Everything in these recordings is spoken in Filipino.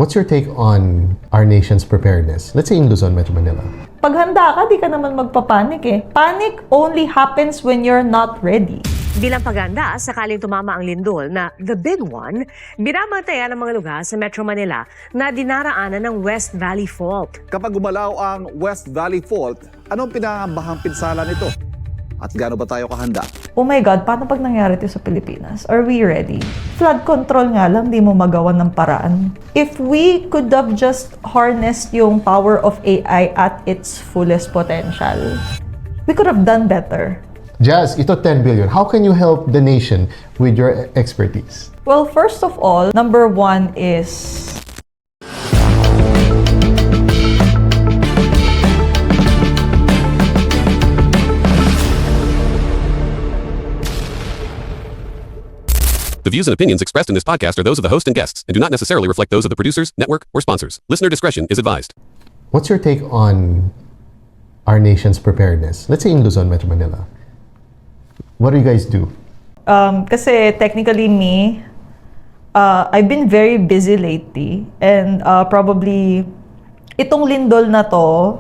What's your take on our nation's preparedness? Let's say in Luzon, Metro Manila. Pag handa ka, di ka naman magpapanik eh. Panic only happens when you're not ready. Bilang paghanda, sakaling tumama ang lindol na the big one, binabantayan ang mga lugar sa Metro Manila na dinaraanan ng West Valley Fault. Kapag gumalaw ang West Valley Fault, anong pinangambahang pinsala nito? At gaano ba tayo kahanda? Oh my God, paano pag nangyari ito sa Pilipinas? Are we ready? Flood control nga lang, di mo magawa ng paraan. If we could have just harnessed yung power of AI at its fullest potential, we could have done better. Jazz, ito 10 billion. How can you help the nation with your expertise? Well, first of all, number one is The views and opinions expressed in this podcast are those of the host and guests and do not necessarily reflect those of the producers, network, or sponsors. Listener discretion is advised. What's your take on our nation's preparedness? Let's say in Luzon, Metro Manila. What do you guys do? kasi technically me, I've been very busy lately and probably itong lindol na to,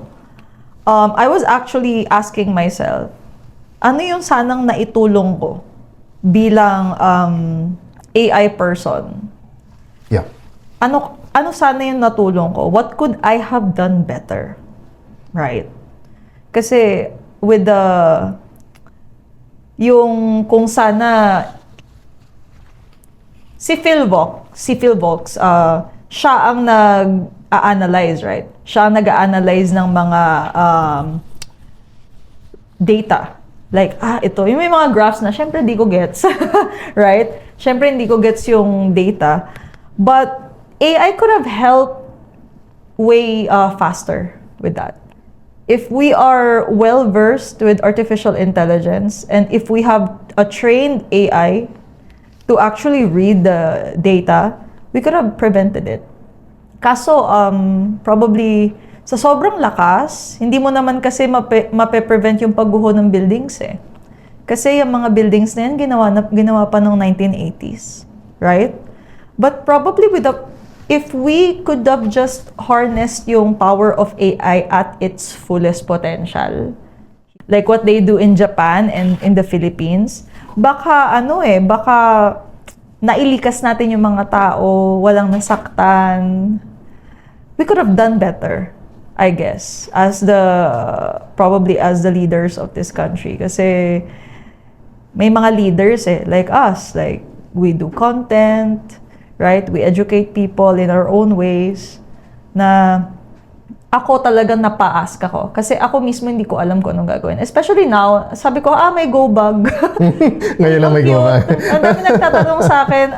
I was actually asking myself, ano yung sanang naitulong ko bilang AI person? Yeah. Ano sana yung natulong ko? What could I have done better? Right? Kasi with yung kung sana si Philvox, siya ang nag-a-analyze, right? Siya ang nag-a-analyze ng mga data. Like, ito, yung may mga graphs na, syempre hindi ko gets. Right? Syempre hindi ko gets yung data. But AI could have helped way faster with that. If we are well-versed with artificial intelligence, and if we have a trained AI to actually read the data, we could have prevented it. Kaso, probably, sa sobrang lakas, hindi mo naman kasi mape-prevent yung pagguho ng buildings eh. Kasi yung mga buildings na yan, ginawa pa ng 1980s. Right? But probably if we could have just harnessed yung power of AI at its fullest potential, like what they do in Japan and in the Philippines, baka nailikas natin yung mga tao, walang nasaktan. We could have done better, I guess, probably as the leaders of this country. Kasi may mga leaders like us, like we do content, right? We educate people in our own ways na ako talagang napa-ask ako. Kasi ako mismo hindi ko alam kung anong gagawin. Especially now, sabi ko, may go bag. Ngayon lang may go bag. Ang dami nagtatanong sa akin,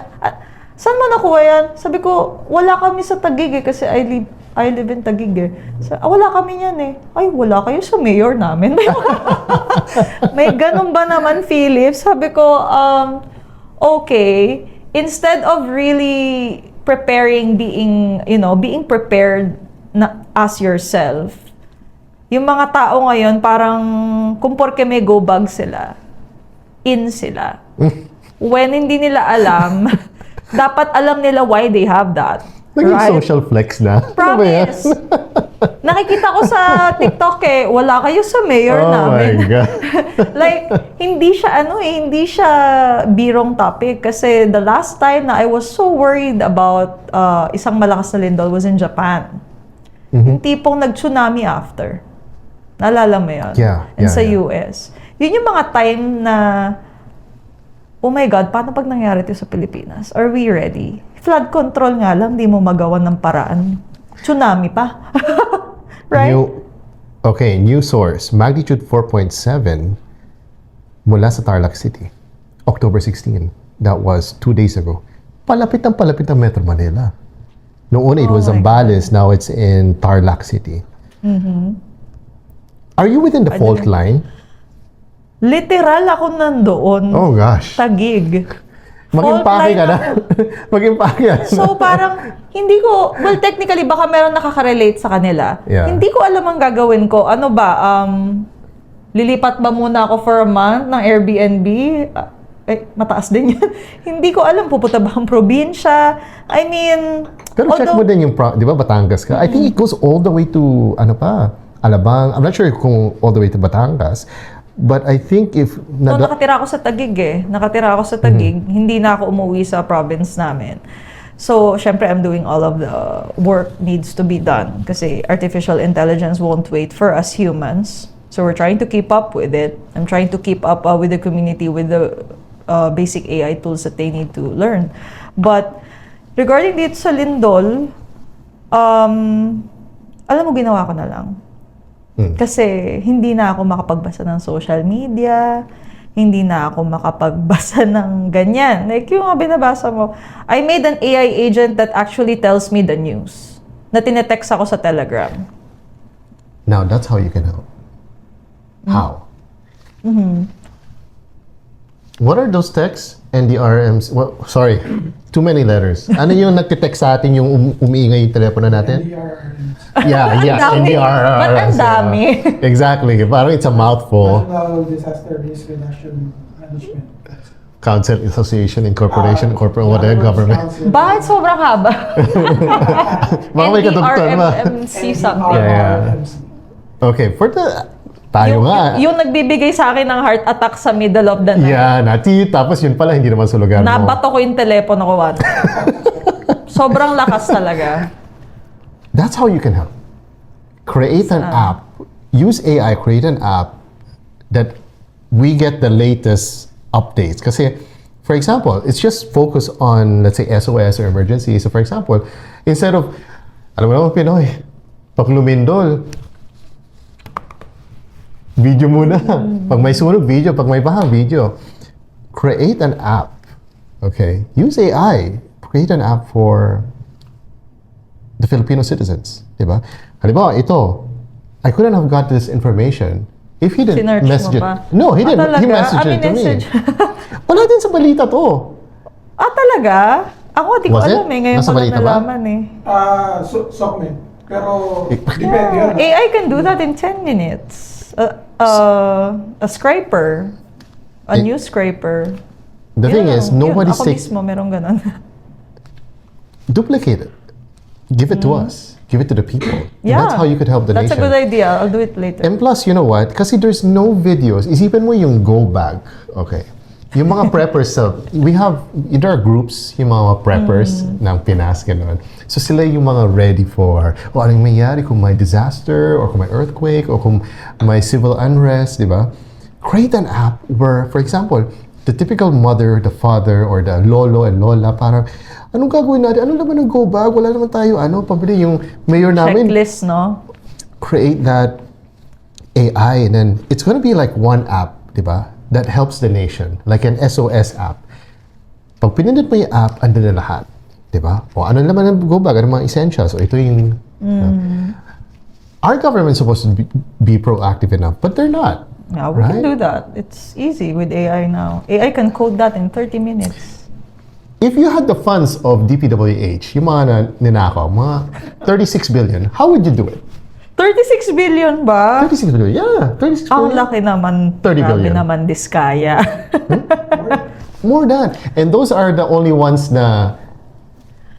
saan mo nakuha yan? Sabi ko, wala kami sa Taguig kasi I live in Taguig wala kami yan Ay, wala kayo sa mayor namin. May ganun ba naman, Philip? Sabi ko, okay. Instead of really being prepared as yourself, yung mga tao ngayon parang kung porke may go bag sila, in sila. When hindi nila alam, dapat alam nila why they have that. Naging right? social flex na. Promise. Nakikita ko sa TikTok wala kayo sa mayor namin. Oh my God. Like, hindi siya birong topic. Kasi the last time na I was so worried about isang malakas na lindol was in Japan. Yung tipong nag-tsunami after. Naalala mo yun? Yeah. And sa US. Yun yung mga time na, oh my God, paano pag nangyari ito sa Pilipinas? Are we ready? Flood control nga lang, di mo magawa ng paraan. Tsunami pa. Right? New source. Magnitude 4.7 mula sa Tarlac City. October 16. That was 2 days ago. Palapit ang Metro Manila. Noong una, it was Zambales. Now it's in Tarlac City. Are you within the fault line? Literal ako nandoon. Oh gosh. Taguig. Mag-impake ka na. Mag-impake ka na. So parang, technically baka meron nakaka-relate sa kanila. Yeah. Hindi ko alam ang gagawin ko. Ano ba, lilipat ba muna ako for a month ng Airbnb? mataas din yun. Hindi ko alam, pupunta ba ang probinsya? I mean, Pero check mo din yung, di ba, Batangas ka? I think it goes all the way to, Alabang. I'm not sure kung all the way to Batangas. But I think if... No, nakatira ako sa Taguig Nakatira ako sa Taguig. Hindi na ako umuwi sa province namin. So, syempre, I'm doing all of the work needs to be done. Kasi artificial intelligence won't wait for us humans. So, we're trying to keep up with it. I'm trying to keep up with the community, with the basic AI tools that they need to learn. But, regarding dito sa Lindol, alam mo, ginawa ko na lang. Kasi hindi na ako makapagbasa ng social media, hindi na ako makapagbasa ng ganyan. Like yung mga binabasa mo, I made an AI agent that actually tells me the news. Na tinetext ako sa Telegram. Now, that's how you can help. How? What are those texts? NDRMs? Well, sorry, too many letters. Ano yung nagtitext sa atin yung umiingay yung telepono natin? Yeah, Ang dami. NDRRs. Ba't ang dami? Exactly. Parang it's a mouthful. National Disaster Risk Reduction Management. Council, Association, Incorporation, Corporate, whatever, government. Bakit sobrang haba? Baka may katugtog ba? NDRMC something. Yeah. Okay, for the... Tayo nga. Yung nagbibigay sa akin ng heart attack sa middle of the night. Yeah, nati. Tapos yun pala, hindi naman sa lugar mo. Nabato ko yung telepono ko. Sobrang lakas talaga. That's how you can help. Create an app. Use AI, create an app that we get the latest updates. Kasi, for example, it's just focus on, let's say, SOS or emergency. So, for example, instead of, alam mo naman Pinoy, pag lumindol, video muna. Pag may sunog, video. Pag may baha, video. Create an app. Okay? Use AI. Create an app for the Filipino citizens. Diba? Halimbawa, ito. I couldn't have got this information if he didn't Sinerch message mo it. pa? No, he didn't. He Talaga? messaged it to me. Message. Wala din sa balita to. Talaga? Ako, di ko Was it? alam Ngayon Nasa ko balita na ba? nalaman SOCMED. Pero, depende yun. AI can do that in 10 minutes. A scraper. A news scraper. The thing is, nobody's Ako taking... mismo, merong ganun. Duplicate it. Give it to us. Give it to the people. And Yeah. that's how you could help the That's nation. a good idea. I'll do it later. And plus, you know what? Kasi there's no videos. Isipin mo yung go bag. Okay. Yung mga preppers, we have, there are groups, yung mga preppers ng Pinas, ganun. So sila yung mga ready for, anong mangyari kung may disaster, or kung may earthquake, or kung may civil unrest, di ba? Create an app where, for example, the typical mother, the father, or the lolo and lola, parang, anong gagawin natin? Ano naman ang go bag? Wala naman tayo, pabili yung mayor namin. Checklist, no? Create that AI, and then it's going to be like one app, di ba? That helps the nation, like an SOS app. Pag pinindot mo yung app, andun na lahat. Di ba? O ano naman ang go bag, ano mga essentials. O ito yung... our government's supposed to be proactive enough, but they're not. Yeah, we can do that. It's easy with AI now. AI can code that in 30 minutes. If you had the funds of DPWH, yung mga ninakaw, mga 36 billion, how would you do it? 36 billion ba? 36 billion, yeah, 36 billion. Ang laki naman. 30 Grabe billion. naman, Diskaya. More than. And those are the only ones na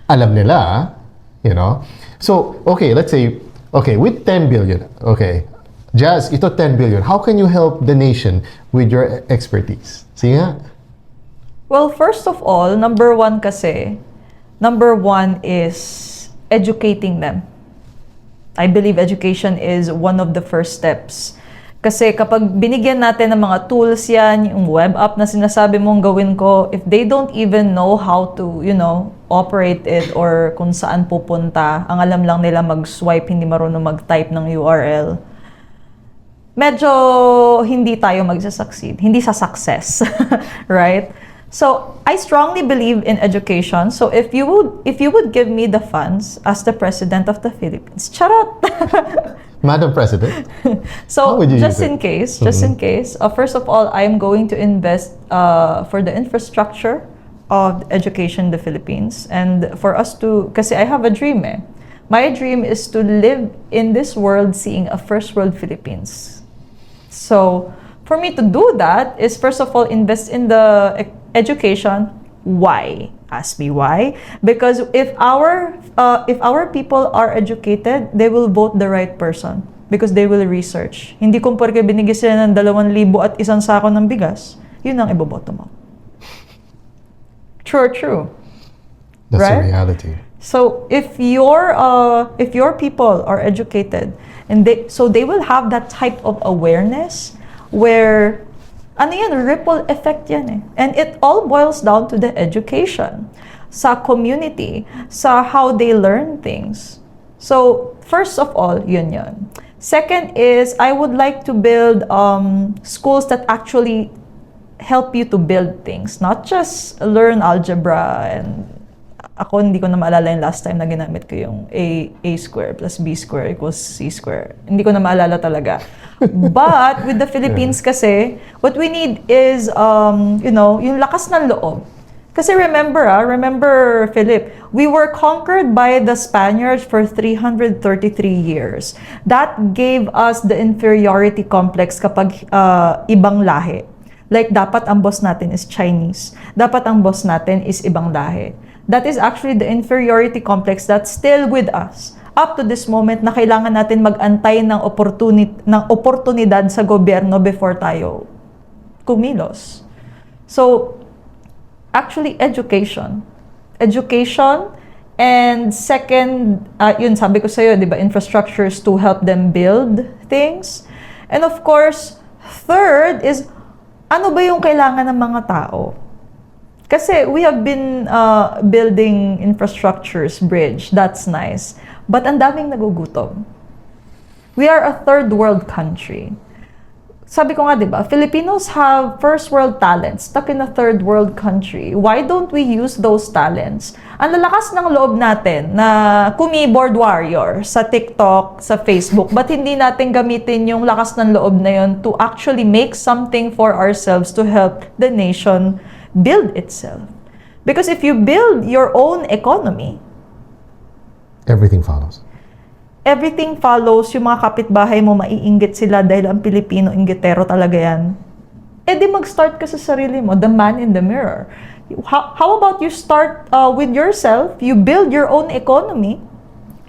alam nila, you know. So, okay, let's say, with 10 billion, Jazz, ito 10 billion. How can you help the nation with your expertise? Sige nga. Well, first of all, number one is educating them. I believe education is one of the first steps. Kasi kapag binigyan natin ng mga tools yan, yung web app na sinasabi mong gawin ko, if they don't even know how to, operate it or kung saan pupunta, ang alam lang nila mag-swipe, hindi marunong mag-type ng URL, medyo hindi tayo magsasucceed, hindi sa success, right? So, I strongly believe in education. So, if you would give me the funds as the President of the Philippines, charot! Madam President. How So, would you just use in it? case, first of all, I'm going to invest for the infrastructure of education in the Philippines. And for us to, kasi I have a dream My dream is to live in this world seeing a first world Philippines. So, for me to do that is first of all invest in the education. Why? Ask me why. Because if our people are educated, they will vote the right person because they will research. Hindi kung porke binigyan sila ng 2,000 at isang sako ng bigas, yun ang iboboto mo. True. That's Right? the reality. So if your people are educated and they will have that type of awareness where ano yan, ripple effect yan eh. And it all boils down to the education sa community, sa how they learn things. So first of all, yun. Second is I would like to build schools that actually help you to build things, not just learn algebra. And ako hindi ko na maalala yung last time na ginamit ko yung a square plus b square equals c square. Hindi ko na maalala talaga. But with the Philippines kasi, what we need is yung lakas ng loob. Kasi remember Philip, we were conquered by the Spaniards for 333 years. That gave us the inferiority complex kapag ibang lahi. Like, dapat ang boss natin is Chinese. Dapat ang boss natin is ibang lahi. That is actually the inferiority complex that's still with us. Up to this moment na kailangan natin mag-antay ng oportunidad sa gobyerno before tayo kumilos. So, actually, education. And second, yun sabi ko sa'yo, di ba, infrastructures to help them build things. And of course, third is, ano ba yung kailangan ng mga tao? Kasi we have been building infrastructures, bridge, that's nice. But ang daming nagugutom. We are a third world country. Sabi ko nga, di ba, Filipinos have first world talents stuck in a third world country. Why don't we use those talents? Ang lalakas ng loob natin na keyboard warrior sa TikTok, sa Facebook, but hindi natin gamitin yung lakas ng loob na yun to actually make something for ourselves to help the nation build itself. Because if you build your own economy, Everything follows. everything follows. Yung mga kapitbahay mo, maiinggit sila dahil ang Pilipino, inggitero talaga yan. Eh di mag-start ka sa sarili mo, the man in the mirror. How about you start with yourself, you build your own economy,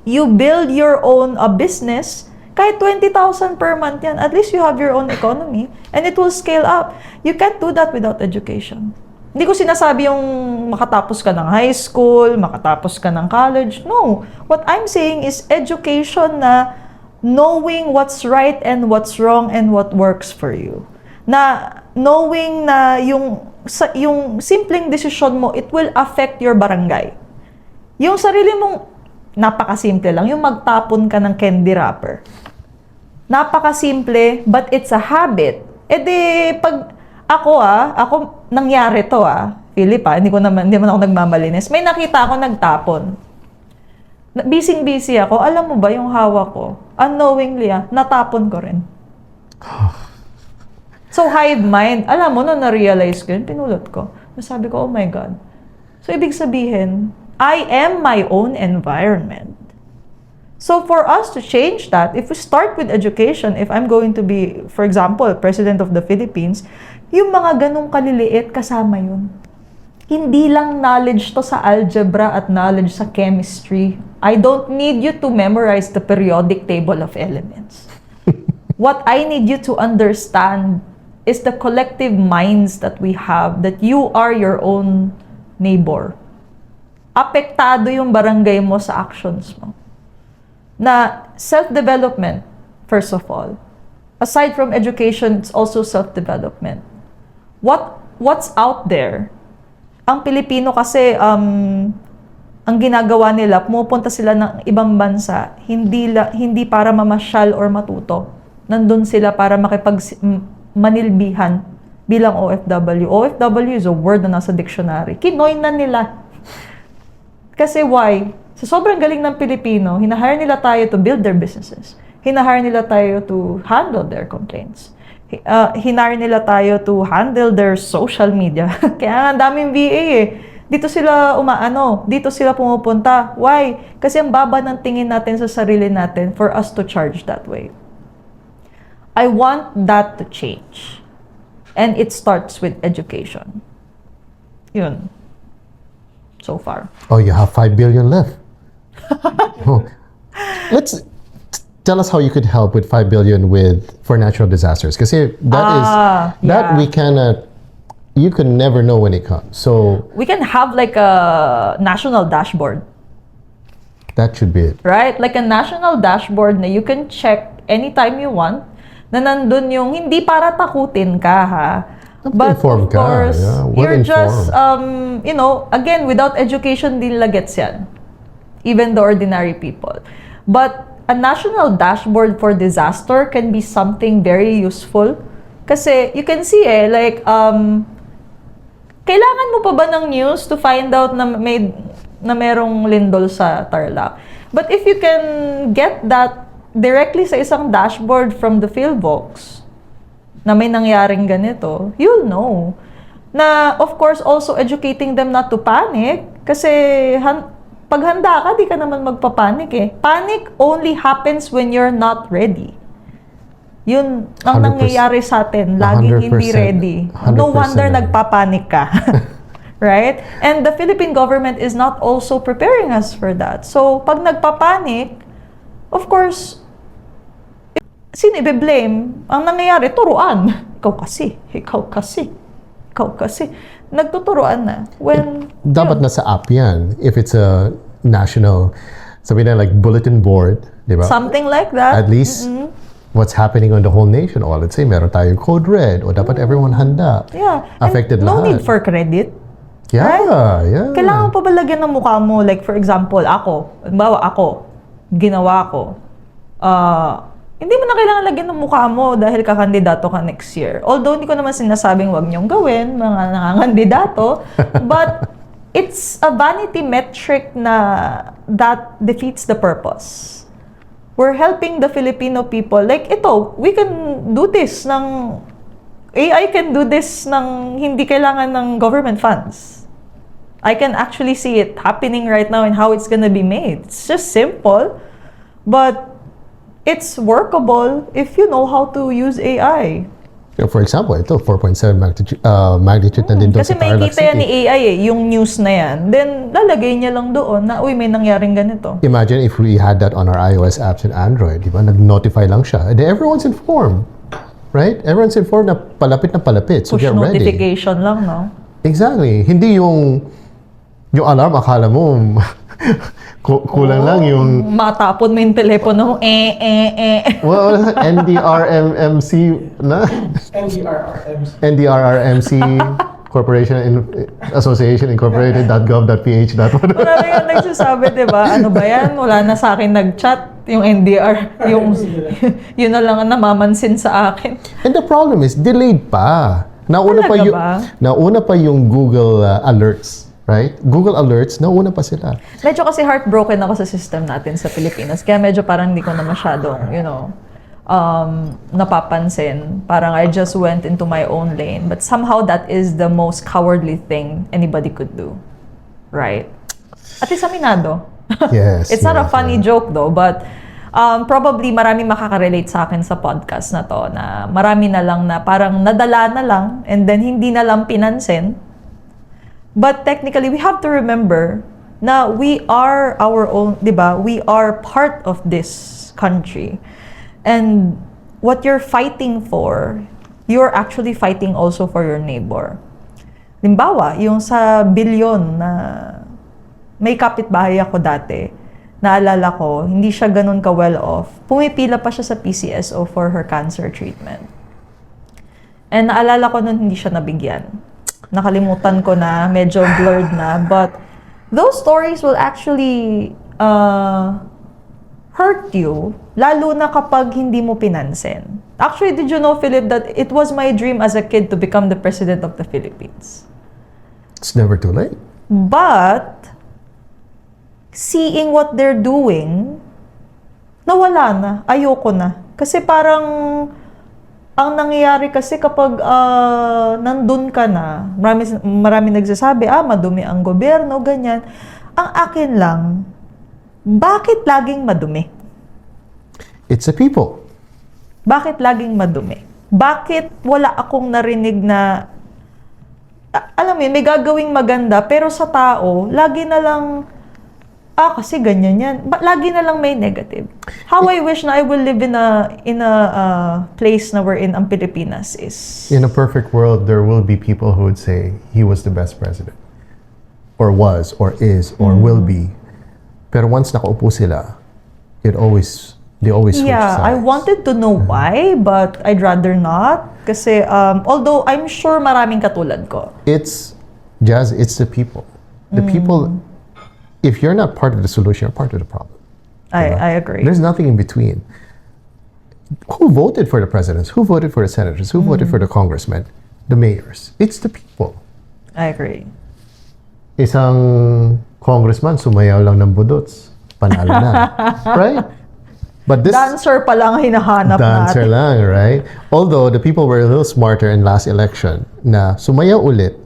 you build your own business, kahit 20,000 per month yan, at least you have your own economy, and it will scale up. You can't do that without education. Hindi ko sinasabi yung makatapos ka ng high school, makatapos ka ng college. No. What I'm saying is education na knowing what's right and what's wrong and what works for you. Na knowing na yung simpleng desisyon mo, it will affect your barangay. Yung sarili mong, napakasimple lang, yung magtapon ka ng candy wrapper. Napakasimple, but it's a habit. E di, pag ako nangyari to Philip hindi naman ako nagmamalinis. May nakita ako nagtapon. Busy ako. Alam mo ba yung hawak ko? Unknowingly natapon ko rin. So hive mind. Alam mo, na-realize ko yun, pinulot ko. Sabi ko, oh my God. So ibig sabihin, I am my own environment. So for us to change that, if we start with education, if I'm going to be, for example, President of the Philippines, yung mga ganong kaliliit, kasama yun. Hindi lang knowledge to sa algebra at knowledge sa chemistry. I don't need you to memorize the periodic table of elements. What I need you to understand is the collective minds that we have, that you are your own neighbor. Apektado yung barangay mo sa actions mo. Na self-development, first of all. Aside from education, it's also self-development. What's out there? Ang Pilipino kasi, ang ginagawa nila, pumupunta sila ng ibang bansa, hindi para mamasyal or matuto. Nandun sila para manilbihan bilang OFW. OFW is a word na nasa dictionary. Kinoy na nila. Kasi why? Sa sobrang galing ng Pilipino, hinahire nila tayo to build their businesses. Hinahire nila tayo to handle their complaints. Hinahire nila tayo to handle their social media. Kaya ang daming VA Dito sila dito sila pumupunta. Why? Kasi ang baba ng tingin natin sa sarili natin for us to charge that way. I want that to change. And it starts with education. Yun. So far. Oh, you have 5 billion left. Oh. Tell us how you could help with 5 billion for natural disasters. Kasi that yeah. we cannot, you can never know when it comes. So We can have like a national dashboard. that should be it. Right? Like a national dashboard na you can check anytime you want, na nandun yung hindi para takutin ka, ha? But Informed of course, ka, yeah. you're just, Well-informed. again, without education, di nila gets yan. Even the ordinary people. But a national dashboard for disaster can be something very useful. Kasi you can see like, kailangan mo pa ba ng news to find out na merong lindol sa Tarlac? But if you can get that directly sa isang dashboard from the PhilVox, na may nangyaring ganito, you'll know. Na, of course, also educating them not to panic. Kasi, pag handa ka, di ka naman magpapanik eh. Panic only happens when you're not ready. Yun ang 100%. nangyayari sa atin. Laging hindi 100%. ready. No 100%. wonder nagpapanik ka. Right? And the Philippine government is not also preparing us for that. So, pag nagpapanik, of course, sino i-blame? Ang nangyayari, turuan. Ikaw kasi. Nagtuturuan na. When, Dapat nasa app yan. If it's a national, sabi na like bulletin board, di ba? something like that. At least what's happening on the whole nation. O let's say meron tayong code red o dapat everyone handa. Yeah. Affected And no lahat. need for credit. Yeah, Right? yeah. Kailangan pa ba lagyan ng mukha mo? Like, for example, ginawa ko. Hindi mo na kailangan lagyan ng mukha mo dahil kakandidato ka next year. Although, hindi ko naman sinasabing wag niyong gawin, mga nangangandidato. But, it's a vanity metric na that defeats the purpose. We're helping the Filipino people. Like, ito, we can do this AI can do this ng hindi kailangan ng government funds. I can actually see it happening right now and how it's gonna be made. It's just simple, but it's workable if you know how to use AI. For example, ito, 4.7 magnitude na din doon Kasi sa Tarlac makikita yan ni City. AI yung news na yan. Then, lalagay niya lang doon na, uy, may nangyaring ganito. Imagine if we had that on our iOS apps and Android, di ba? Nag-notify lang siya. And everyone's informed. Right? Everyone's informed na palapit. So Push get ready. notification lang, no? Exactly. Hindi yung alarm, akala mo kulang lang yung Matapon mo yung telepono mo, well, NDRMMC na? NDRRMC Corporation Association Incorporated.gov.ph. Marami nga nagsasabi, di ba? Ano ba yan? Wala na sa akin nag-chat. Yung NDR, yun na lang ang namamansin sa akin. And the problem is, delayed pa. Talaga ba? Nauna pa yung Google Alerts. Right? Google Alerts, nauna pa sila. Medyo kasi heartbroken ako sa system natin sa Pilipinas. Kaya medyo parang hindi ko na masyadong, napapansin. Parang I just went into my own lane. But somehow that is the most cowardly thing anybody could do. Right? At least aminado. Yes. It's not a yes, funny yes. joke though, but probably marami makaka-relate sa akin sa podcast na to na marami na lang na parang nadala na lang and then hindi na lang pinansin. But technically, we have to remember na we are our own, di ba? We are part of this country. And what you're fighting for, you're actually fighting also for your neighbor. Limbawa, yung sa bilyon na may kapitbahay ako dati, naalala ko, hindi siya ganun ka well off. Pumipila pa siya sa PCSO for her cancer treatment. And naalala ko nun hindi siya nabigyan. Nakalimutan ko na, medyo blurred na. But those stories will actually hurt you, lalo na kapag hindi mo pinansin. Actually, did you know, Philip, that it was my dream as a kid to become the President of the Philippines? It's never too late. But, seeing what they're doing, nawala na. Ayoko na. Kasi parang, ang nangyayari kasi kapag nandun ka na, marami nagsasabi, madumi ang gobyerno, ganyan. Ang akin lang, bakit laging madumi? It's the people. Bakit laging madumi? Bakit wala akong narinig na alam mo yun, may gagawing maganda, pero sa tao, lagi na lang, kasi ganyan yan. Lagi na lang may negative. How I wish na I will live in a place na we're in ang Pilipinas is... In a perfect world, there will be people who would say he was the best president. Or was, or is, or will be. Pero once nakaupo sila, they always switch Yeah, sides. I wanted to know why, but I'd rather not. Kasi, although I'm sure maraming katulad ko. It's the people. The people, if you're not part of the solution, you're part of the problem. I agree. There's nothing in between. Who voted for the presidents? Who voted for the senators? Who voted for the congressmen? The mayors. It's the people. I agree. Isang congressman, sumayaw lang ng budots. Panalo na. Right? But this Dancer pa lang hinahanap dancer natin. lang, right? Although the people were a little smarter in last election na sumayaw ulit,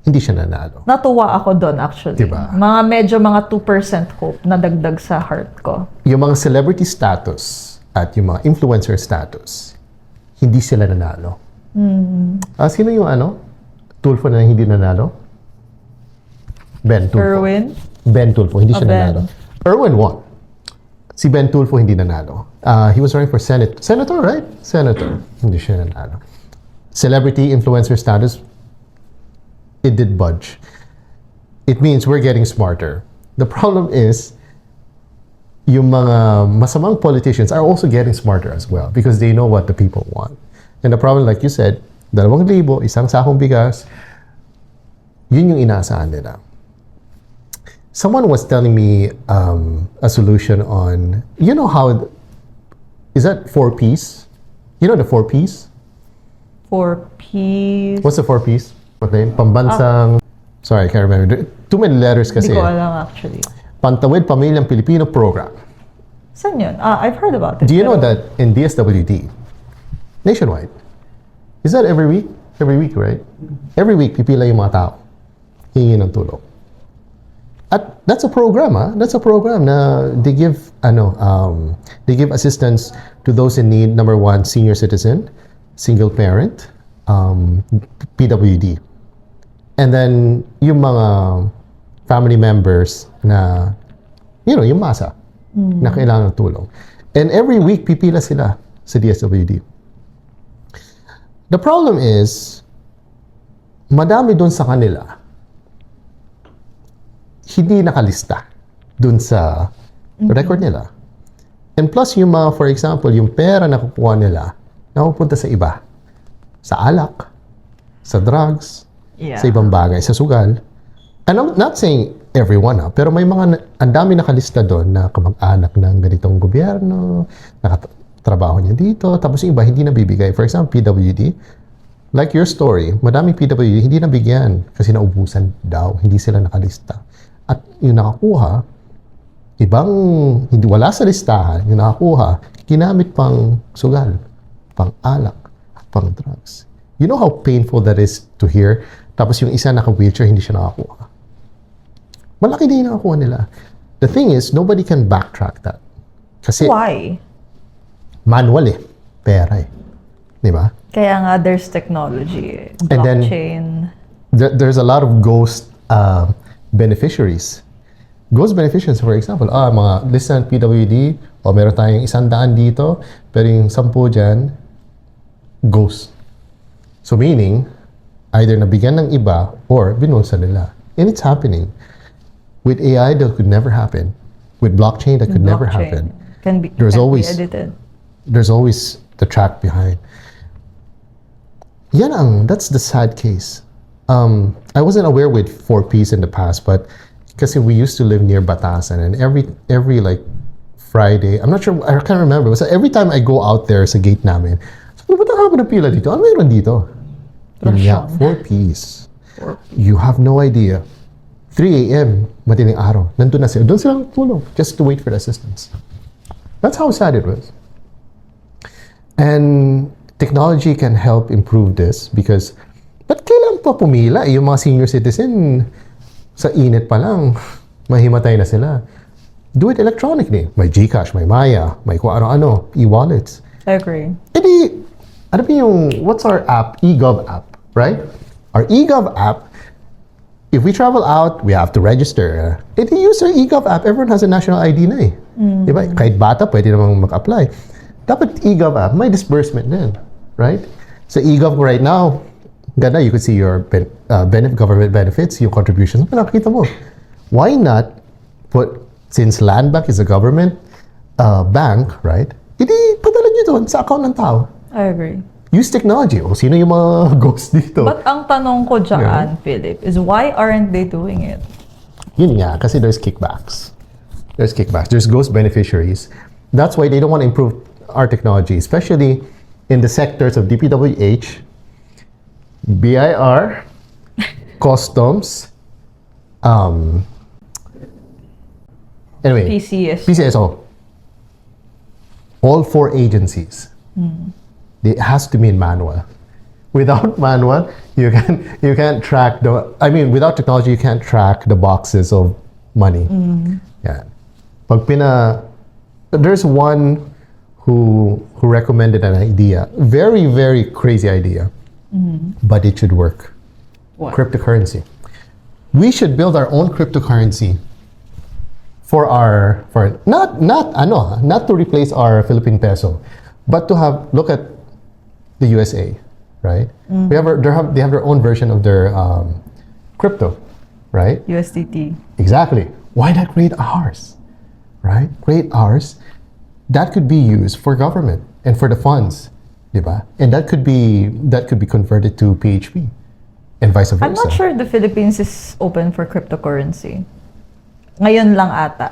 hindi siya nanalo. Natuwa ako doon actually. Diba? Medyo mga 2% hope na dagdag sa heart ko. Yung mga celebrity status at yung mga influencer status, hindi sila nanalo. Sino yung Tulfo na hindi nanalo? Ben Tulfo. Erwin? Ben Tulfo, hindi siya Ben. nanalo. Erwin won. Si Ben Tulfo hindi nanalo. He was running for Senate. Senator, right? Senator. Hindi siya nanalo. Celebrity influencer status, it did budge. It means we're getting smarter. The problem is, yung mga masamang politicians are also getting smarter as well because they know what the people want. And the problem, like you said, 2,000, isang sakong bigas, yun yung inaasahan nila. Someone was telling me a solution on, you know how, is that 4Ps? You know the 4Ps? 4Ps. What's the 4Ps? Okay, pambansang, sorry, I can't remember. Too many letters kasi. Hindi ko alam actually. Pantawid Pamilyang Pilipino Program. Saan yun? I've heard about it. Do you know pero- that in DSWD, nationwide, is that every week? Every week, right? Every week, pipila yung mga tao. Hingi ng tulong. At that's a program, That's a program na they give they give assistance to those in need. Number one, senior citizen, single parent, PWD. And then yung mga family members na yung masa na kailangan ng tulong. And every week pipila sila sa DSWD. The problem is madami doon sa kanila hindi nakalista dun sa record nila. And plus, yung mga, for example, yung pera na kukuha nila, napupunta sa iba. Sa alak, sa drugs, Yeah. sa ibang bagay, sa sugal. And I'm not saying everyone, pero may mga, ang dami nakalista doon na kamag-anak ng ganitong gobyerno, nakatrabaho niya dito, tapos yung iba hindi nabibigay. For example, PWD, like your story, madaming PWD hindi nabigyan kasi naubusan daw, hindi sila nakalista. At yung nakakuha, wala sa listahan, yung nakakuha, ginamit pang sugal, pang alak, pang drugs. You know how painful that is to hear? Tapos yung isa naka-wheelchair, hindi siya nakakuha. Malaki din yung nakakuha nila. The thing is, nobody can backtrack that. Kasi Why? manual pera Di ba? Kaya nga there's technology, And then- blockchain. There's a lot of ghost beneficiaries. Ghost beneficiaries, for example, mga lista ng PWD, meron tayong 100 dito, pero yung 10 dyan, ghost. So meaning, either nabigyan ng iba or binulsa nila. And it's happening. With AI, that could never happen. With blockchain, that could never Blockchain happen. Can be edited. There's always the track behind. That's the sad case. I wasn't aware with 4Ps in the past, but kasi we used to live near Batasan, and every like Friday, I'm not sure, I can't remember, basta every time I go out there sa gate namin, sabi, ba't ako na pila dito? Ano meron dito? Yun nga, 4Ps. You have no idea. 3 a.m., matining araw, nandun na sila. Doon silang tulong, just to wait for the assistance. That's how sad it was. And technology can help improve this because ba't kailan pa pumila? Yung mga senior citizen, sa init pa lang, mahimatay na sila. Do it electronically. May GCash, may Maya, may kung ano-ano, e-wallets. I agree. What's our app? eGov app, right? Our eGov app, if we travel out, we have to register. If you use our eGov app, everyone has a national ID na eh. Diba? Kahit bata, pwede namang mag-apply. Dapat eGov app, may disbursement din. Right? So eGov right now, ganda, you could see your government benefits, yung contributions. Nakita mo. Why not put, since Land Bank is a government bank, right? Hindi, padala nyo doon sa account ng tao. I agree. Use technology. O sino yung mga ghosts dito? But ang tanong ko dyan, Philip, is why aren't they doing it? Yun nga, kasi there's kickbacks. There's kickbacks. There's ghost beneficiaries. That's why they don't want to improve our technology, especially in the sectors of DPWH, BIR, customs, anyway, PCSO. All 4 agencies. It has to be in manual. Without manual, you can't track without technology, you can't track the boxes of money. Yeah. There's one who recommended an idea, very, very crazy idea, but it should work. What? Cryptocurrency. We should build our own cryptocurrency not to replace our Philippine peso, but to look at the USA, right? They have their own version of their crypto, right? USDT. Exactly. Why not create ours, right? Create ours. That could be used for government and for the funds, diba? And that could be converted to PHP, and vice versa. I'm not sure the Philippines is open for cryptocurrency. Ngayon lang ata.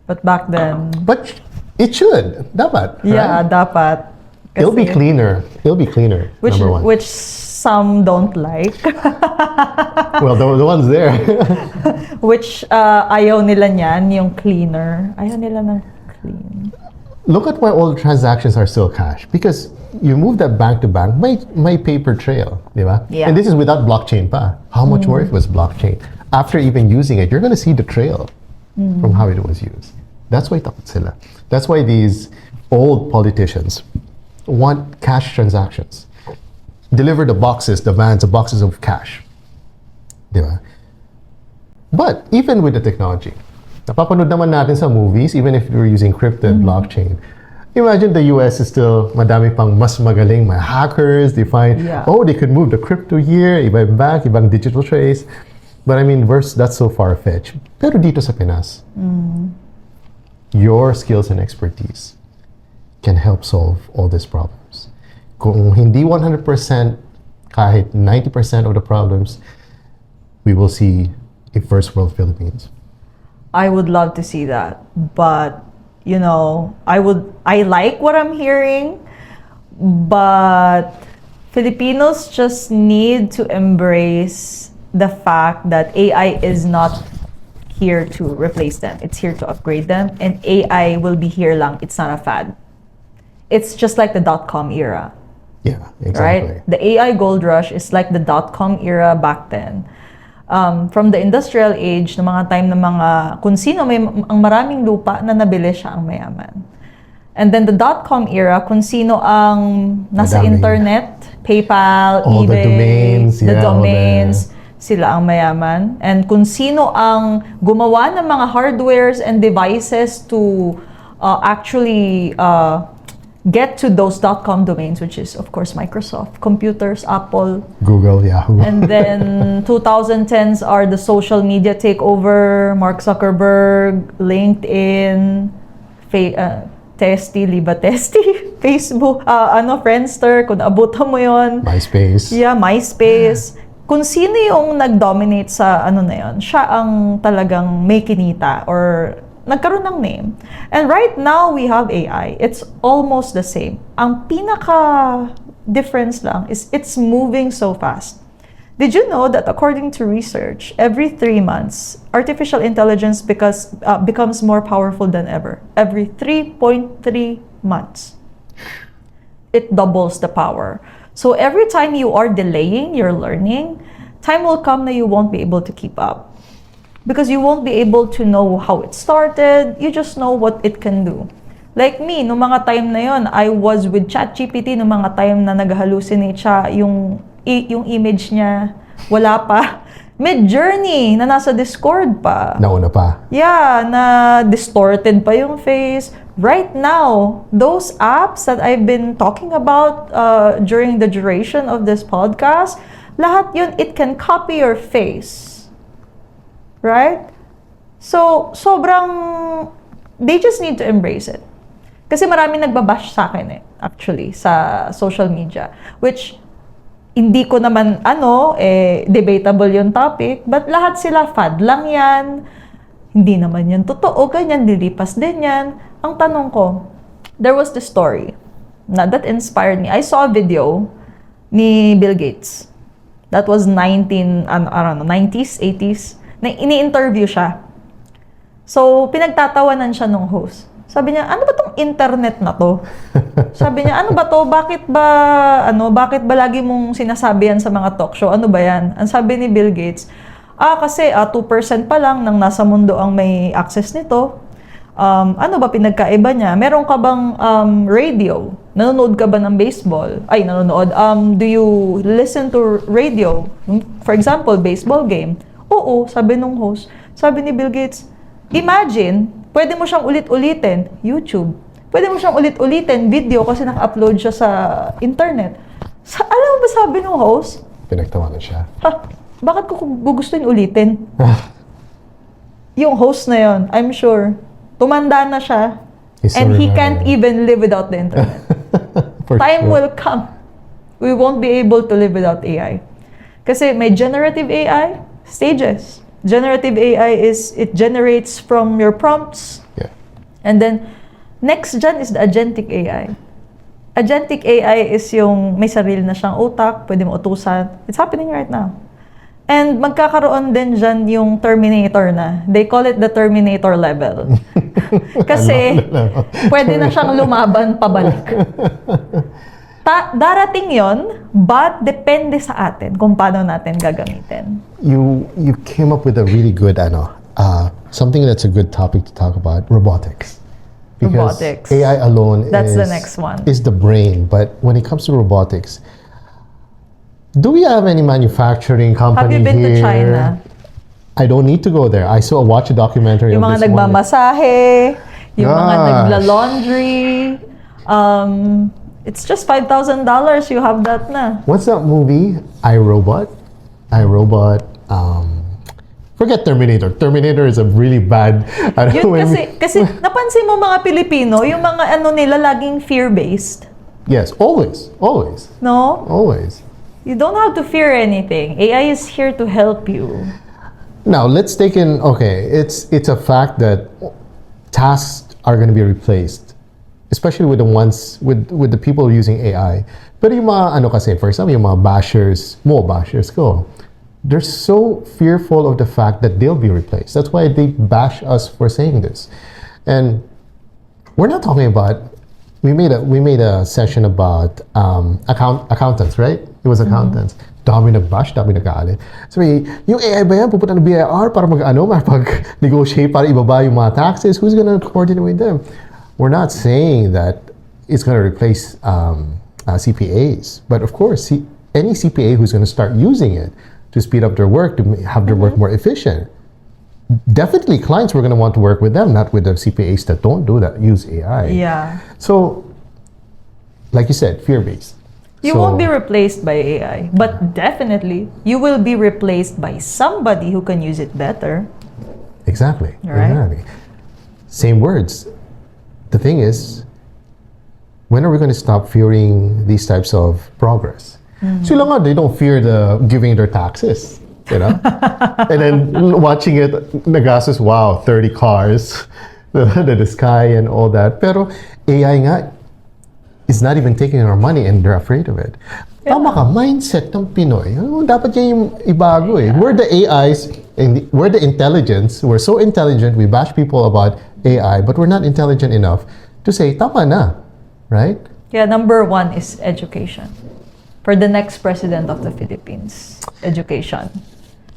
But back then... But it should. Dapat. Yeah, right? dapat. It'll be Kasi- cleaner. It'll be cleaner, number one. Which some don't like. Well, the ones there. Which ayaw nila niyan, yung cleaner. Ayaw nila ng clean. Look at why all the transactions are still cash. Because you move that bank to bank, may paper trail, di ba? Yeah. And this is without blockchain pa. How much more if it was blockchain? After even using it, you're going to see the trail from how it was used. That's why takot sila. That's why these old politicians want cash transactions. Deliver the boxes, the vans, the boxes of cash. Di ba? But even with the technology, napapanood naman natin sa movies, even if you're using crypto and blockchain, imagine the US is still madami pang mas magaling, mga hackers, they find, they could move the crypto here, ibang bank, ibang digital trace. But I mean, that's so far-fetched. Pero dito sa Pinas, your skills and expertise can help solve all these problems. Kung hindi 100%, kahit 90% of the problems, we will see a first world Philippines. I would love to see that. But, I like what I'm hearing, but Filipinos just need to embrace the fact that AI is not here to replace them. It's here to upgrade them. And AI will be here lang. It's not a fad. It's just like the .com era. Yeah, exactly. Right? The AI gold rush is like the .com era back then. From the industrial age, ng mga time ng mga kung sino may ang maraming lupa na nabili siya ang mayaman. And then the .com era, kung sino ang nasa Madami. internet, PayPal, All the eBay, domains, the yeah, all domains, sila ang mayaman. And kung sino ang gumawa ng mga hardwares and devices to actually get to those .com domains, which is of course Microsoft, computers, Apple, Google, Yahoo. and then 2010s are the social media takeover, Mark Zuckerberg, LinkedIn, Testy, Liba Testy, Facebook, Friendster, kung abutan mo yon. MySpace. Yeah, MySpace. Kung sino yung nag-dominate sa na yon, siya ang talagang may kinita or nagkaroon ng name. And right now, we have AI. It's almost the same. Ang pinaka-difference lang is it's moving so fast. Did you know that according to research, every 3 months, artificial intelligence becomes more powerful than ever? Every 3.3 months. It doubles the power. So every time you are delaying your learning, time will come that you won't be able to keep up. Because you won't be able to know how it started, you just know what it can do. Like me, nung mga time na yon, I was with ChatGPT nung mga time na nag-hallucinate siya, yung yung image niya, wala pa. Mid-Journey na nasa Discord pa. Nauna pa. Yeah, na distorted pa yung face. Right now, those apps that I've been talking about during the duration of this podcast, lahat yun, it can copy your face. Right? So, they just need to embrace it. Kasi marami nagbabash sa akin actually, sa social media. Which, hindi ko naman, debatable yung topic, but lahat sila fad lang yan. Hindi naman yan totoo, ganyan, nilipas din yan. Ang tanong ko, there was this story that inspired me. I saw a video ni Bill Gates. That was 90s, 80s, na ini-interview siya. So, pinagtatawanan siya nung host. Sabi niya, ano ba tong internet na to? Sabi niya, ano ba to? Bakit ba lagi mong sinasabi yan sa mga talk show? Ano ba yan? Ang sabi ni Bill Gates, kasi 2% pa lang ng nasa mundo ang may access nito. Ano ba pinagkaiba niya? Meron ka bang radio? Nanonood ka ba ng baseball? Ay, nanonood. Do you listen to radio? For example, baseball game. Oo, sabi nung host. Sabi ni Bill Gates, imagine, pwede mo siyang ulit-ulitin, YouTube. Pwede mo siyang ulit-ulitin, video, kasi naka-upload siya sa internet. Alam mo ba sabi ng host? Pinagtawanan siya. Bakit ko gugustuhin ulitin? Yung host na yon, I'm sure, tumanda na siya, and he can't even live without the internet. Time will come. We won't be able to live without AI. Kasi may generative AI, stages. Generative AI it generates from your prompts. Yeah. And then, next gen is the agentic AI. Agentic AI is yung may sarili na siyang utak, pwede mo utusan. It's happening right now. And magkakaroon din dyan yung Terminator na. They call it the Terminator level. Kasi, pwede na siyang lumaban pabalik. Darating yon, but depende sa atin kung paano natin gagamitin. You came up with a really good something that's a good topic to talk about, robotics. Because Robotics. AI alone That's the next one. is the brain, but when it comes to robotics, do we have any manufacturing company Have you been here? to China? I don't need to go there. I watch a documentary Yung of mga this one. nagmamasahe, yung mga Gosh. nagla-laundry. It's just $5,000. You have that na. What's that movie? iRobot. Forget Terminator. Terminator is a really bad. Yun kasi napansin mo mga Pilipino, yung mga nila laging fear-based. Yes, always. No? Always. You don't have to fear anything. AI is here to help you. Now let's take in. Okay, it's a fact that tasks are going to be replaced, especially with the ones with the people using AI. Pero yung mga kasi, for example, yung mga bashers ko, they're so fearful of the fact that they'll be replaced. That's why they bash us for saying this. And we're not talking about. We made a session about accountants, right? It was accountants. Dami nag-bash, dami nag-aalit. Sabi, yung AI ba yan? Pupunta ng BIR para mag-negotiate para ibaba yung mga taxes? Who's gonna coordinate with them? We're not saying that it's gonna replace CPAs. But of course, any CPA who's gonna start using it to speed up their work, to have their work more efficient, definitely clients were going to want to work with them, not with the CPAs that don't do that, use AI. Yeah. So, like you said, fear-based. You won't be replaced by AI, but definitely you will be replaced by somebody who can use it better. Exactly. Right. Exactly. Same words. The thing is, when are we going to stop fearing these types of progress? Sila nga, they don't fear giving their taxes. You know? And then watching it, nagastos, wow, 30 cars, the sky and all that. Pero AI nga is not even taking our money and they're afraid of it. Tama ka, mindset ng Pinoy. Dapat yan yung ibago eh. We're the AIs, and we're the intelligence. We're so intelligent, we bash people about AI, but we're not intelligent enough to say, tama na. Right? Yeah, number one is education. For the next president of the Philippines, education.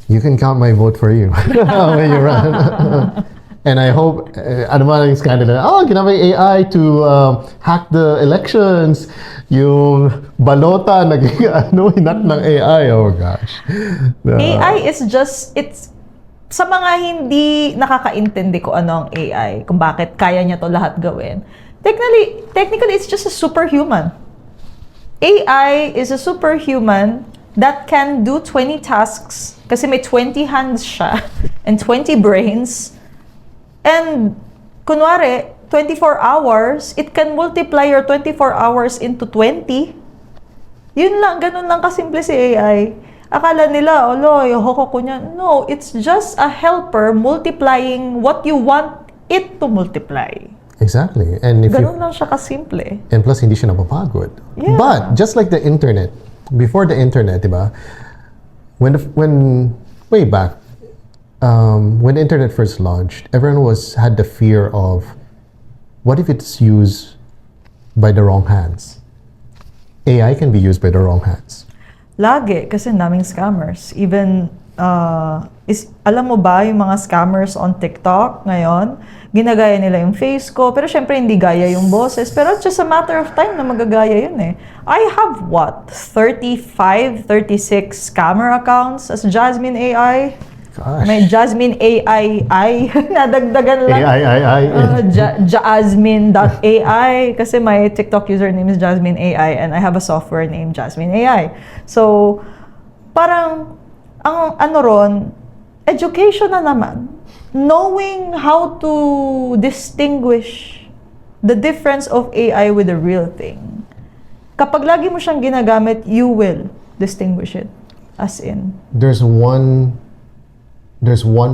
You can count my vote for you when you run. And I hope, ano ba yung scandal na, ginamit yung AI to hack the elections. Yung balota, naging hinak ng AI. Oh gosh. AI is just, it's, sa mga hindi nakakaintindi ko ano ang AI, kung bakit kaya niya to lahat gawin, technically it's just a superhuman. AI is a superhuman that can do 20 tasks kasi may 20 hands siya and 20 brains. And, kunwari, 24 hours, it can multiply your 24 hours into 20. Yun lang, ganun lang kasimple si AI. Akala nila, hoko ko niya. No, it's just a helper multiplying what you want it to multiply. Exactly. And if Ganun lang siya kasimple. And plus, hindi siya napapagod. Yeah. But, just like the internet, before the internet, diba? When way back, when the internet first launched, everyone had the fear of, what if it's used by the wrong hands? AI can be used by the wrong hands. Lagi, kasi daming scammers. Even, alam mo ba yung mga scammers on TikTok ngayon, ginagaya nila yung face ko, pero syempre hindi gaya yung boses. Pero it's just a matter of time na magagaya yun eh. I have 35, 36 scammer accounts as Jasmine AI. Gosh. May Jasmine AI, nadagdagan lang. AI. Jasmine.ai kasi my TikTok username is Jasmine AI and I have a software named Jasmine AI. So, parang, ang ano ron, education na naman. Knowing how to distinguish the difference of AI with the real thing. Kapag lagi mo siyang ginagamit, you will distinguish it. As in. There's one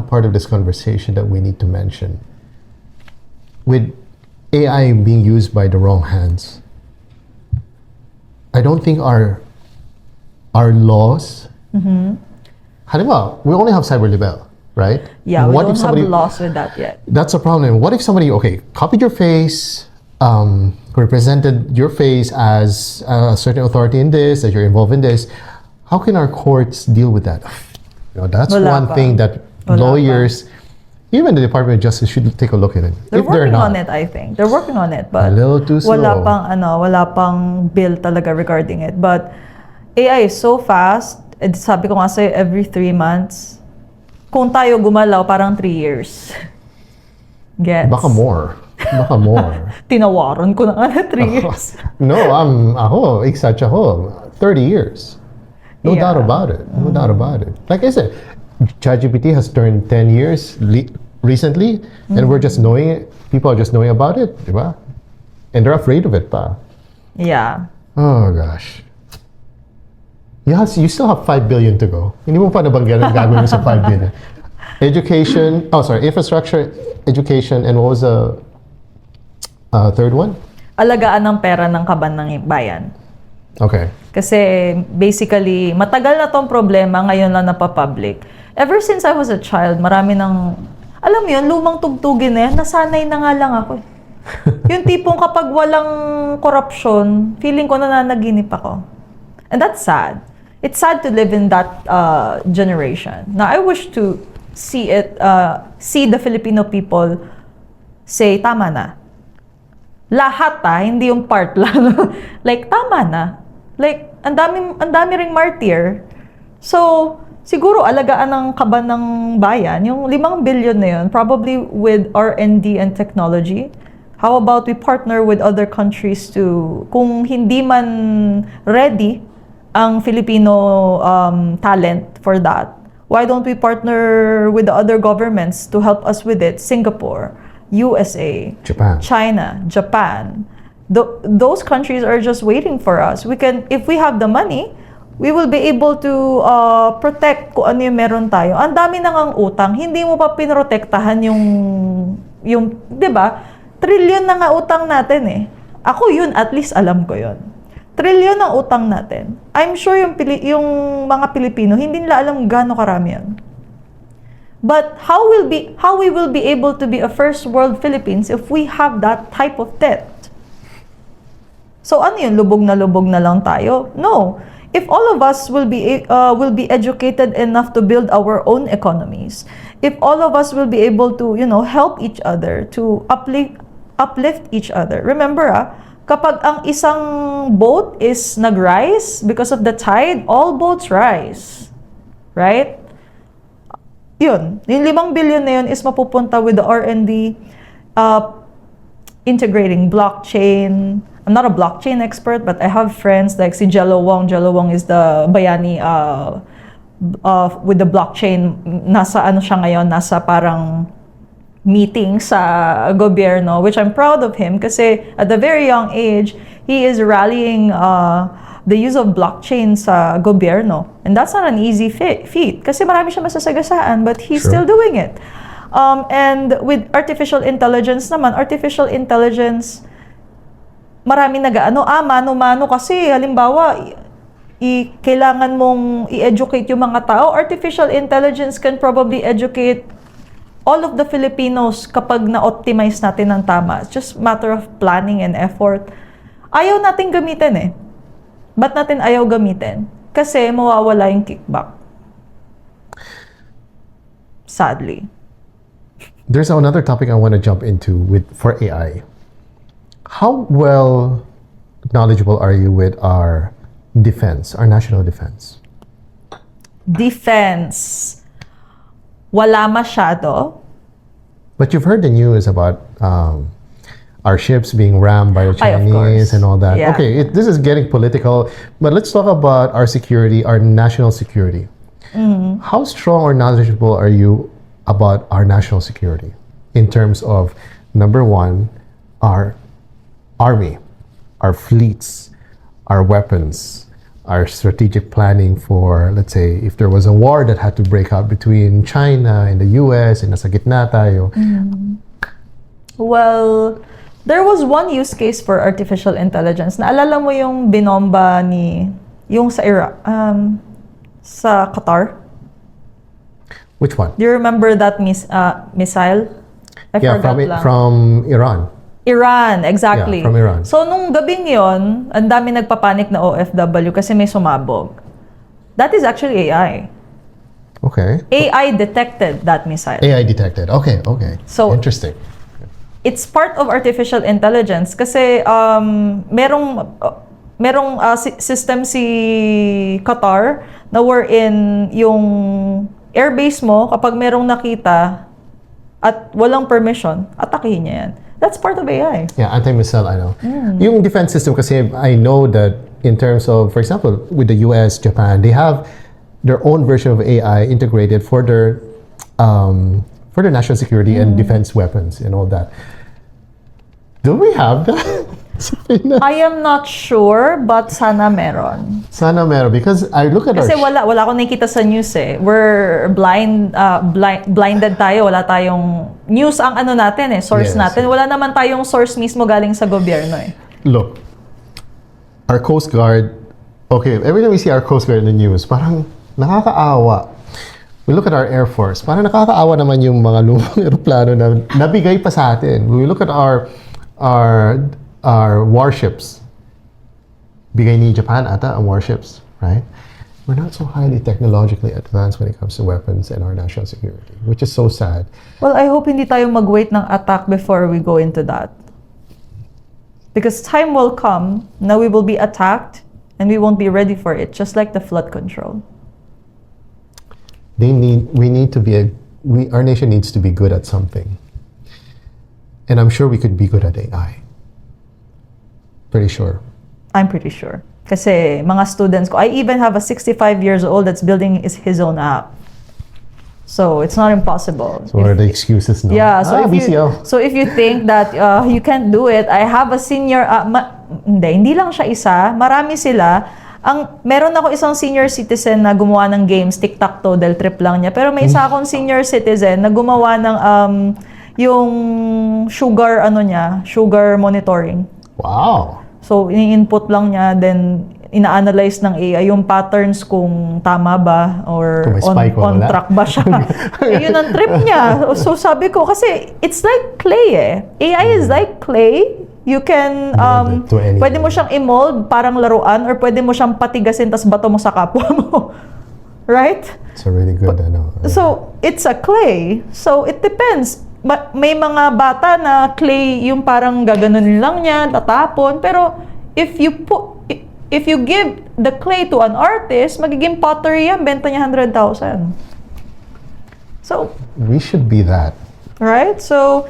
part of this conversation that we need to mention. With AI being used by the wrong hands, I don't think our laws. Halimbawa, we only have cyber libel, right? Yeah, we don't have laws with that yet. That's a problem. What if somebody, copied your face, represented your face as a certain authority in this, that you're involved in this? How can our courts deal with that? That's Wala one pa. thing that Wala lawyers, even the Department of Justice, should take a look at it. They're If they're working not, on it, I think. They're working on it, but A little too wala slow. pang bill talaga regarding it. But AI is so fast. Sabi ko nga sa'yo, every 3 months. Kung tayo gumalaw, parang 3 years. Gets? Baka more. Tinawaran ko na nga na 3 years. No, exact ako. 30 years. No Yeah. doubt about it. No doubt about it. Like I said, ChatGPT has turned 10 years recently, and we're just knowing it. People are just knowing about it, diba? And they're afraid of it pa. Yeah. Oh gosh. You still have 5 billion to go. Hindi mo pa nabanggan ang gagawin mo sa 5 billion. Infrastructure, education, and what was the third one? Alagaan ng pera ng kaban ng bayan. Okay. Kasi basically, matagal na tong problema, ngayon lang napapublic. Ever since I was a child, marami ng, alam mo yun, lumang tugtugin na yan, nasanay na nga lang ako. Yung tipong kapag walang corruption, feeling ko nananaginip ako. And that's sad. It's sad to live in that generation. Now, I wish to see the Filipino people say, tama na. Lahat hindi yung part lang. Like, tama na. Like, ang dami ring martyr. So, siguro alagaan ng kaban ng bayan, yung 5 billion na yun, probably with R&D and technology. How about we partner with other countries to, kung hindi man ready ang Filipino talent for that, why don't we partner with the other governments to help us with it? Singapore, USA, Japan. China, Japan. Those countries are just waiting for us. We can, if we have the money, we will be able to protect kung ano yung meron tayo. Ang dami nang ang utang, hindi mo pa pinoprotektahan yung 'di ba? Trilyon na nga utang natin eh. Ako yun, at least alam ko yun. Trilyon ang utang natin. I'm sure yung mga Pilipino, hindi nila alam gaano karami yun. But how we will be able to be a first world Philippines if we have that type of debt? So ano yun, lubog na lang tayo? No. If all of us will be educated enough to build our own economies, if all of us will be able to, help each other, to uplift each other. Remember, kapag ang isang boat is nag-rise because of the tide, all boats rise. Right? Yun. Yung 5 billion na yun is mapupunta with the R&D, integrating blockchain. I'm not a blockchain expert, but I have friends like si Jello Wong. Jello Wong is the bayani with the blockchain. Nasa ano siya ngayon, nasa parang meeting sa gobyerno, which I'm proud of him kasi at a very young age, he is rallying the use of blockchain sa gobyerno. And that's not an easy feat kasi marami siya masasagasaan, but he's still doing it. And with artificial intelligence naman, marami mano-mano kasi halimbawa, kailangan mong i-educate yung mga tao. Artificial intelligence can probably educate all of the Filipinos kapag na-optimize natin ng tama. It's just matter of planning and effort. Ayaw natin gamitin eh. Ba't natin ayaw gamitin? Kasi mawawala yung kickback. Sadly. There's another topic I want to jump into for AI. How well knowledgeable are you with our defense, our national defense? Defense. Wala masyado. But you've heard the news about our ships being rammed by the Ay, of course. Chinese and all that. Yeah. Okay, this is getting political, but let's talk about our security, our national security. How strong or knowledgeable are you about our national security in terms of, number one, our army, our fleets, our weapons, our strategic planning for, let's say, if there was a war that had to break out between China and the US and nasa gitna tayo. Well, there was one use case for artificial intelligence. Naalala mo yung binomba yung sa sa Qatar? Which one? Do you remember that missile? I forgot lang. From Iran. Iran, exactly. Yeah, from Iran. So, nung gabing yon, ang dami nagpapanik na OFW kasi may sumabog. That is actually AI. Okay. AI detected that missile. AI detected. Okay. So, interesting. It's part of artificial intelligence kasi merong system si Qatar na wherein yung airbase mo, kapag merong nakita at walang permission, atakihin niya yan. That's part of AI. Yeah, anti-missile, I know. Yung defense system kasi, I know that in terms of, for example, with the US, Japan, they have their own version of AI integrated for their national security and defense weapons and all that. Do we have that? I am not sure, but sana meron. Sana meron, because I look at Kasi wala akong nakikita sa news eh. We're blinded tayo. Wala tayong news ang ano natin eh, source Yes. natin. Wala naman tayong source mismo galing sa gobyerno eh. Look, our Coast Guard, okay, every time we see our Coast Guard in the news, parang nakakaawa. We look at our Air Force, parang nakakaawa naman yung mga lumang aeroplano na nabigay pa sa atin. We look at our warships. Bigay ni Japan ata ang warships, right? We're not so highly technologically advanced when it comes to weapons and our national security, which is so sad. Well, I hope hindi tayo mag-wait ng attack before we go into that. Because time will come na we will be attacked and we won't be ready for it, just like the flood control. Our nation needs to be good at something. And I'm sure we could be good at AI. Pretty sure. I'm pretty sure. Kasi mga students ko, I even have a 65 years old that's building his own app. So it's not impossible. So what are the excuses now? Yeah, so BCL. if you think that you can't do it, I have a senior, hindi lang siya isa, marami sila. Meron ako isang senior citizen na gumawa ng games, tic-tac-toe, del trip lang niya. Pero may isa akong senior citizen na gumawa ng yung sugar monitoring. Wow. So, ini-input lang niya, then ina-analyze ng AI yung patterns kung tama ba or Kung may spike o on wala. track ba siya. Yun ang trip niya. So, sabi ko, kasi it's like clay eh. AI is like clay. You can, Mold it to anything. pwede mo siyang i-mold, parang laruan, or pwede mo siyang patigasin tas bato mo sa kapwa mo. right? It's a really good, So, it's a clay. So, it depends. May mga bata na clay, yung parang gaganunin lang niya, tatapon. Pero, if you give the clay to an artist, magiging pottery yan, benta niya 100,000. So, we should be that. right? So,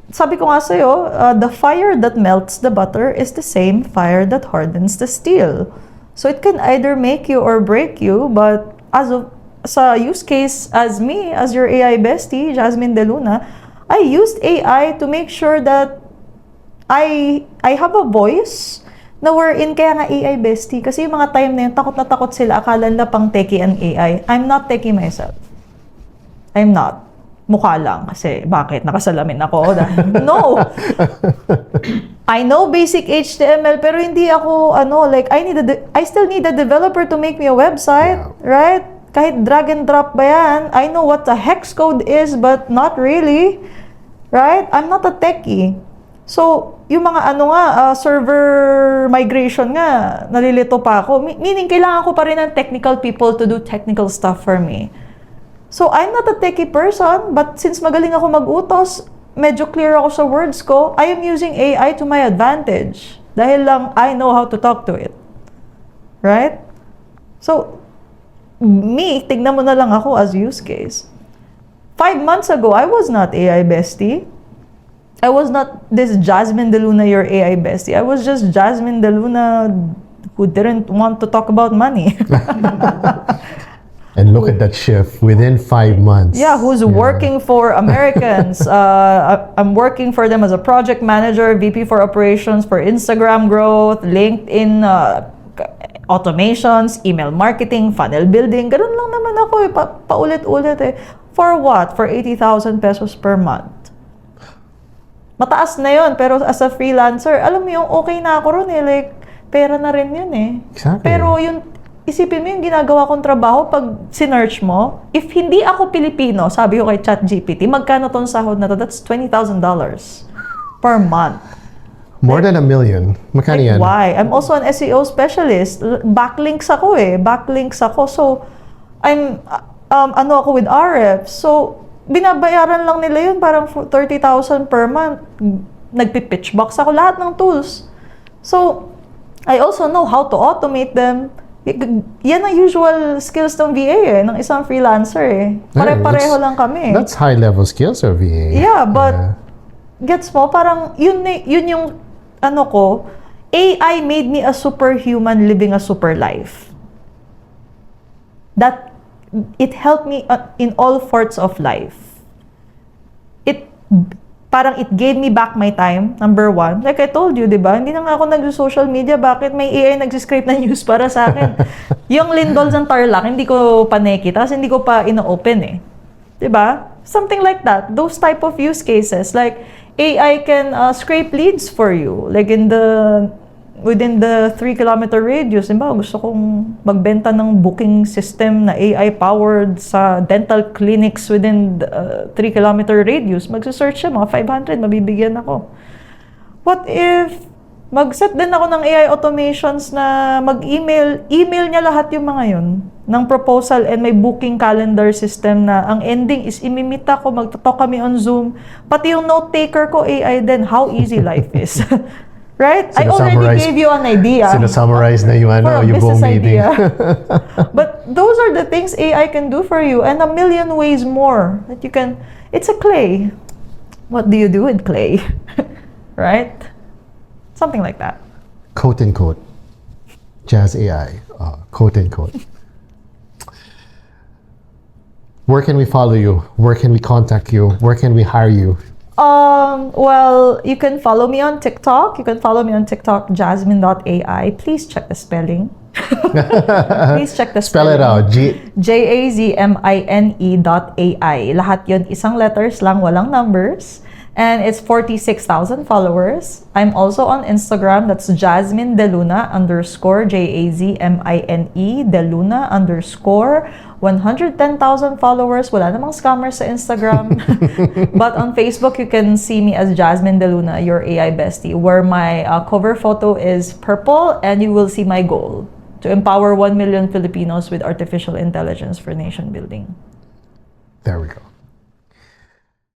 sabi ko nga sa'yo, the fire that melts the butter is the same fire that hardens the steel. So, it can either make you or break you, but sa use case as me, as your AI bestie, Jasmine De Luna, I used AI to make sure that I have a voice na wherein kaya nga AI bestie. Kasi yung mga time na yun, takot na takot sila, akala nila pang techie ang AI. I'm not techie myself. I'm not. Mukha lang. Kasi bakit? Nakasalamin ako. No! I know basic HTML, pero hindi ako, I still need a developer to make me a website. Yeah. Right? Kahit drag and drop ba yan, I know what a hex code is, but not really. Right? I'm not a techie. So, yung mga server migration nga, nalilito pa ako. Meaning, kailangan ko pa rin ng technical people to do technical stuff for me. So, I'm not a techie person, but since magaling ako mag-utos, medyo clear ako sa words ko, I am using AI to my advantage. Dahil lang, I know how to talk to it. Right? So, tignan mo na lang ako as use case. 5 months ago, I was not AI bestie. I was not this Jasmine De Luna, your AI bestie. I was just Jasmine De Luna who didn't want to talk about money. And look at that shift within 5 months. Yeah, who's working for Americans. I'm working for them as a project manager, VP for operations for Instagram growth, LinkedIn automations, email marketing, funnel building. Ganun lang naman ako eh. Paulit-ulit eh. For what? For 80,000 pesos per month. Mataas na yun, pero as a freelancer, alam mo yung okay na ako ron eh. Like, pera na rin yun eh. Exactly. Pero yung isipin mo yung ginagawa kong trabaho pag sinearch mo, if hindi ako Pilipino, sabi ko kay ChatGPT, magkano tong sahod na to? That's $20,000 per month. More than $1 million. Magkano yan? Why? I'm also an SEO specialist. Backlinks ako eh. Backlinks ako. So, I'm, ako with RF. So, binabayaran lang nila yun parang 30,000 per month. Nagpi-pitch box ako lahat ng tools. So, I also know how to automate them. Yan ang usual skills ng VA eh, ng isang freelancer eh. Pare-pareho lang kami. That's high-level skills of VA. Yeah, but gets mo, parang yun yung AI made me a superhuman living a super life. That it helped me in all sorts of life. Parang it gave me back my time, number one. Like I told you, di ba? Hindi na nga ako nag-social media. Bakit may AI nag-script na news para sa akin? Yung Lindol ng Tarlac, hindi ko pa nakikita kasi hindi ko pa ino-open eh. Di ba? Something like that. Those type of use cases. Like, AI can scrape leads for you. Like within the 3-kilometer radius, diba, gusto kong magbenta ng booking system na AI-powered sa dental clinics within the 3-kilometer radius. Magsa-search siya, mga 500, mabibigyan ako. What if mag-set din ako ng AI automations na mag-email niya lahat yung mga yun ng proposal and may booking calendar system na ang ending is imimita ko, magtatalk kami on Zoom. Pati yung note-taker ko AI din, how easy life is. Right? I already gave you an idea. Sinusummarize na yung for a yung buong business meeting. idea. But those are the things AI can do for you and a million ways more that you can. It's a clay. What do you do with clay? Right? Something like that. Quote unquote. Jazz AI. Quote unquote. Where can we follow you? Where can we contact you? Where can we hire you? Well, you can follow me on TikTok. You can follow me on TikTok, jasmine.ai. Please check the spelling. Please check the Spell spelling. it out. JAZMINE.ai. Lahat yun, isang letters lang, walang numbers. And it's 46,000 followers. I'm also on Instagram. That's Jasmine De Luna _ JAZMINE De Luna _ 110,000 followers. Wala namang scammers sa Instagram. But on Facebook, you can see me as Jasmine De Luna, your AI bestie, where my cover photo is purple and you will see my goal. to empower 1 million Filipinos with artificial intelligence for nation building. There we go.